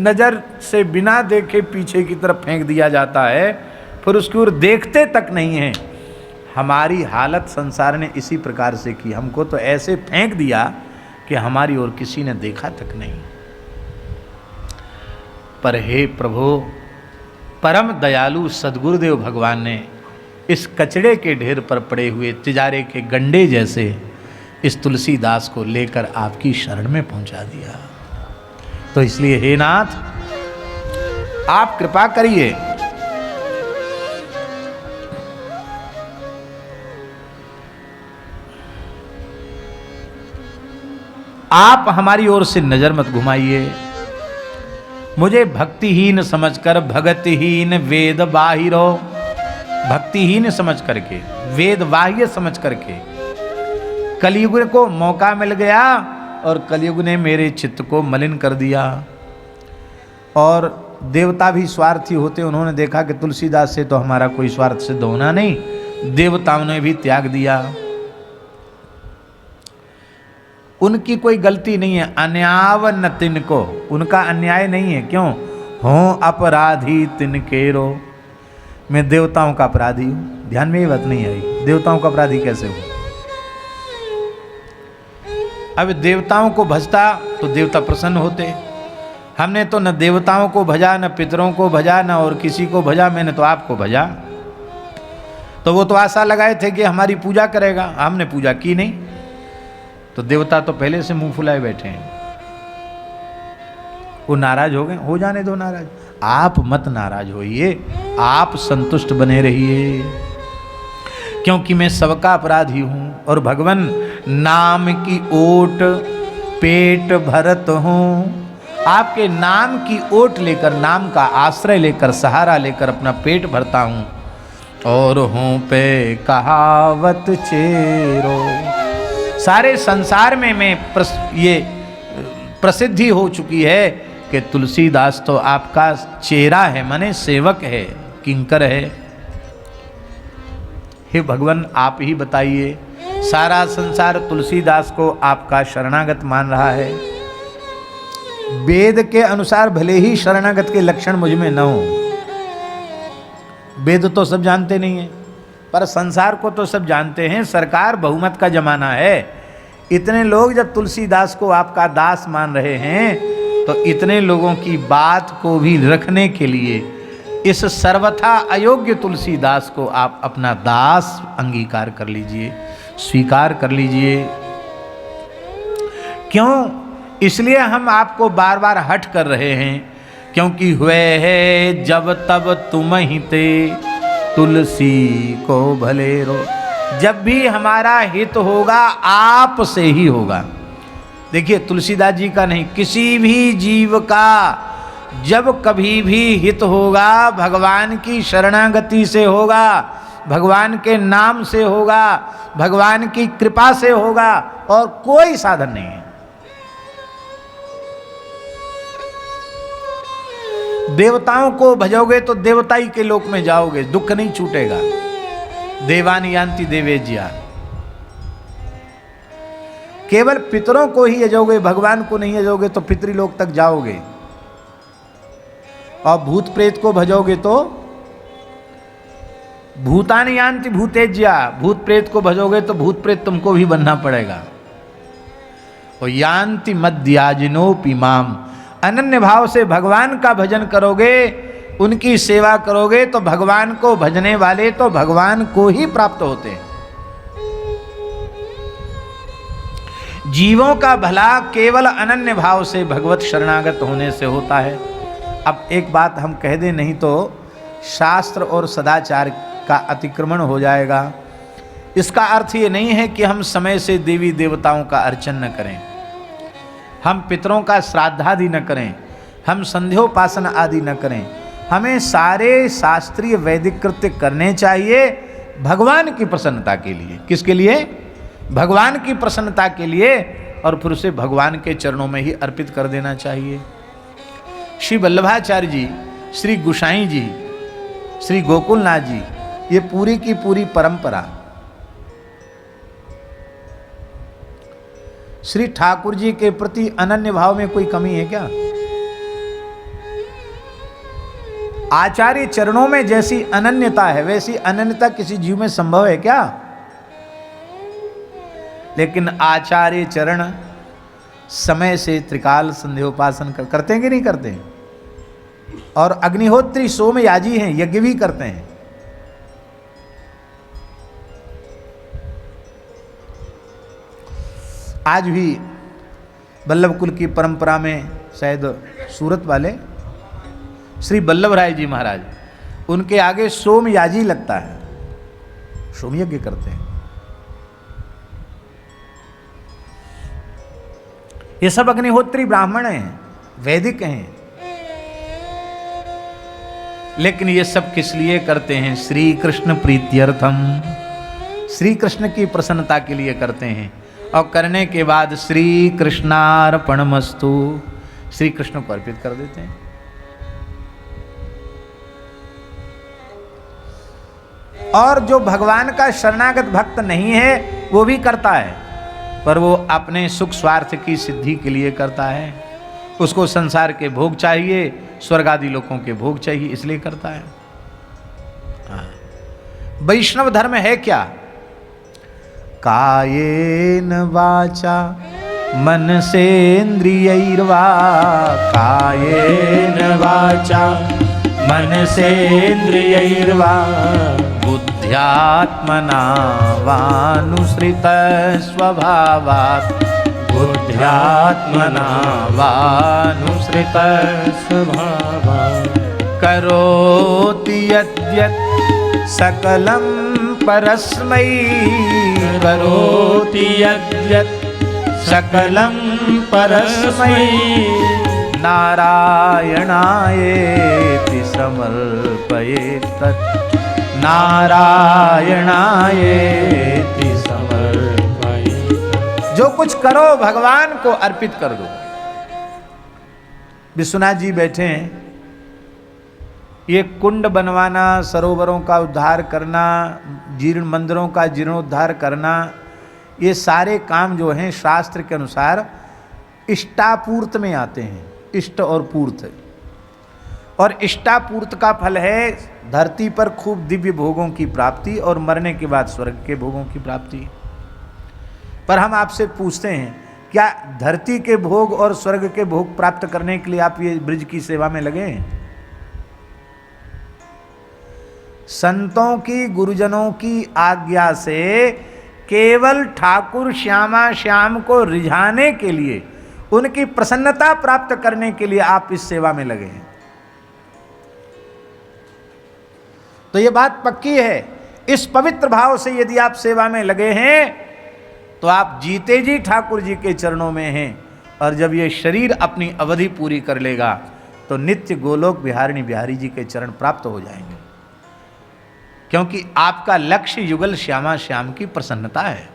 नजर से बिना देखे पीछे की तरफ फेंक दिया जाता है, फिर उसकी ओर देखते तक नहीं है। हमारी हालत संसार ने इसी प्रकार से की, हमको तो ऐसे फेंक दिया कि हमारी ओर किसी ने देखा तक नहीं। पर हे प्रभु, परम दयालु सद्गुरुदेव भगवान ने इस कचड़े के ढेर पर पड़े हुए तिजारे के गंडे जैसे इस तुलसीदास को लेकर आपकी शरण में पहुंचा दिया। तो इसलिए हे नाथ, आप कृपा करिए, आप हमारी ओर से नजर मत घुमाइए। मुझे भक्तिहीन समझकर, भगतिहीन वेद बाहिरो, भक्तिहीन समझ करके, वेद बाह्य समझ करके कलयुग को मौका मिल गया और कलयुग ने मेरे चित्त को मलिन कर दिया। और देवता भी स्वार्थी होते, उन्होंने देखा कि तुलसीदास से तो हमारा कोई स्वार्थ सिद्ध होना नहीं, देवताओं ने भी त्याग दिया। उनकी कोई गलती नहीं है, अन्याव न तिनको, उनका अन्याय नहीं है। क्यों? हो अपराधी तिनकेरो, मैं देवताओं का अपराधी हूं। ध्यान में ये बात नहीं आई, देवताओं का अपराधी कैसे हूं? अब देवताओं को भजता तो देवता प्रसन्न होते। हमने तो न देवताओं को भजा, न पितरों को भजा, न और किसी को भजा, मैंने तो आपको भजा। तो वो तो आशा लगाए थे कि हमारी पूजा करेगा, हमने पूजा की नहीं, तो देवता तो पहले से मुंह फुलाए बैठे हैं। वो नाराज हो गए, हो जाने दो नाराज, आप मत नाराज होइए, आप संतुष्ट बने रहिए, क्योंकि मैं सबका अपराधी हूं। और भगवान नाम की ओट पेट भरत हूं, आपके नाम की ओट लेकर, नाम का आश्रय लेकर, सहारा लेकर अपना पेट भरता हूं। और हूं पे कहावत चेरो, सारे संसार में मैं ये प्रसिद्धि हो चुकी है कि तुलसीदास तो आपका चेहरा है, माने सेवक है, किंकर है। हे भगवान, आप ही बताइए, सारा संसार तुलसीदास को आपका शरणागत मान रहा है। वेद के अनुसार भले ही शरणागत के लक्षण मुझ में न हो, वेद तो सब जानते नहीं है, पर संसार को तो सब जानते हैं। सरकार बहुमत का जमाना है, इतने लोग जब तुलसीदास को आपका दास मान रहे हैं, तो इतने लोगों की बात को भी रखने के लिए इस सर्वथा अयोग्य तुलसीदास को आप अपना दास अंगीकार कर लीजिए, स्वीकार कर लीजिए। क्यों? इसलिए हम आपको बार बार हठ कर रहे हैं, क्योंकि हुए है जब तब तुम ही ते तुलसी को भले रो। जब भी हमारा हित होगा आप से ही होगा। देखिए, तुलसीदास जी का नहीं, किसी भी जीव का जब कभी भी हित होगा भगवान की शरणागति से होगा, भगवान के नाम से होगा, भगवान की कृपा से होगा, और कोई साधन नहीं है। देवताओं को भजोगे तो देवताई के लोक में जाओगे, दुख नहीं छूटेगा। देवानी यान्ति देवेज्या। केवल पितरों को ही यजोगे, भगवान को नहीं यजोगे तो पितृलोक तक जाओगे। और भूत प्रेत को भजोगे तो भूतानि यान्ति भूतेज्या, भूत प्रेत को भजोगे तो भूत प्रेत तुमको भी बनना पड़ेगा। और यान्ति मद्याजिनोपि माम, अनन्य भाव से भगवान का भजन करोगे, उनकी सेवा करोगे, तो भगवान को भजने वाले तो भगवान को ही प्राप्त होते हैं। जीवों का भला केवल अनन्य भाव से भगवत शरणागत होने से होता है। अब एक बात हम कह दें, नहीं तो शास्त्र और सदाचार का अतिक्रमण हो जाएगा। इसका अर्थ ये नहीं है कि हम समय से देवी देवताओं का अर्चन न करें, हम पितरों का श्राद्धादि न करें, हम संध्योपासन आदि न करें। हमें सारे शास्त्रीय वैदिक कृत्य करने चाहिए भगवान की प्रसन्नता के लिए। किसके लिए? भगवान की प्रसन्नता के लिए, और फिर उसे भगवान के चरणों में ही अर्पित कर देना चाहिए। श्री वल्लभाचार्य जी, श्री गुसाई जी, श्री गोकुलनाथ जी, ये पूरी की पूरी परंपरा श्री ठाकुर जी के प्रति अनन्य भाव में कोई कमी है क्या? आचार्य चरणों में जैसी अनन्यता है वैसी अनन्यता किसी जीव में संभव है क्या? लेकिन आचार्य चरण समय से त्रिकाल संध्योपासन करते हैं कि नहीं करते हैं? और अग्निहोत्री सोमयाजी हैं, यज्ञ भी करते हैं। आज भी वल्लभ कुल की परंपरा में शायद सूरत वाले श्री वल्लभ राय जी महाराज, उनके आगे सोमयाजी लगता है, सोम यज्ञ करते हैं। ये सब अग्निहोत्री ब्राह्मण हैं, वैदिक हैं, लेकिन ये सब किस लिए करते हैं? श्री कृष्ण प्रीत्यर्थम, श्री कृष्ण की प्रसन्नता के लिए करते हैं। और करने के बाद श्री कृष्णार्पणमस्तु, श्री कृष्ण को अर्पित कर देते हैं। और जो भगवान का शरणागत भक्त नहीं है वो भी करता है, पर वो अपने सुख स्वार्थ की सिद्धि के लिए करता है। उसको संसार के भोग चाहिए, स्वर्ग आदि लोकों के भोग चाहिए, इसलिए करता है। वैष्णव धर्म है क्या? कायेन वाचा मनसेन्द्रियैर्वा, कायेन वाचा मनसेन्द्रियैर्वा, बुद्ध्यात्मना वानुसृत स्वभावात्, बुद्ध्यात्मना वानुसृत स्वभावात्, करोति यद्यत् सकलं परस्मै, करोति यद्यत् सकलं परस्मै, नारायणायेति समर्पयेत् तत्, नारायणायेति समर्पयेत्। जो कुछ करो भगवान को अर्पित कर दो। विश्वनाथ जी बैठे हैं, ये कुंड बनवाना, सरोवरों का उद्धार करना, जीर्ण मंदिरों का जीर्णोद्धार करना, ये सारे काम जो हैं शास्त्र के अनुसार इष्टापूर्त में आते हैं। इष्ट और पूर्त, और इष्टापूर्त का फल है धरती पर खूब दिव्य भोगों की प्राप्ति और मरने के बाद स्वर्ग के भोगों की प्राप्ति। पर हम आपसे पूछते हैं, क्या धरती के भोग और स्वर्ग के भोग प्राप्त करने के लिए आप ये ब्रज की सेवा में लगे हैं? संतों की, गुरुजनों की आज्ञा से केवल ठाकुर श्यामा श्याम को रिझाने के लिए, उनकी प्रसन्नता प्राप्त करने के लिए आप इस सेवा में लगे हैं। तो ये बात पक्की है। इस पवित्र भाव से यदि आप सेवा में लगे हैं तो आप जीते जी ठाकुर जी के चरणों में हैं, और जब ये शरीर अपनी अवधि पूरी कर लेगा तो नित्य गोलोक बिहारिणी बिहारी जी के चरण प्राप्त हो जाएंगे, क्योंकि आपका लक्ष्य युगल श्यामा श्याम की प्रसन्नता है।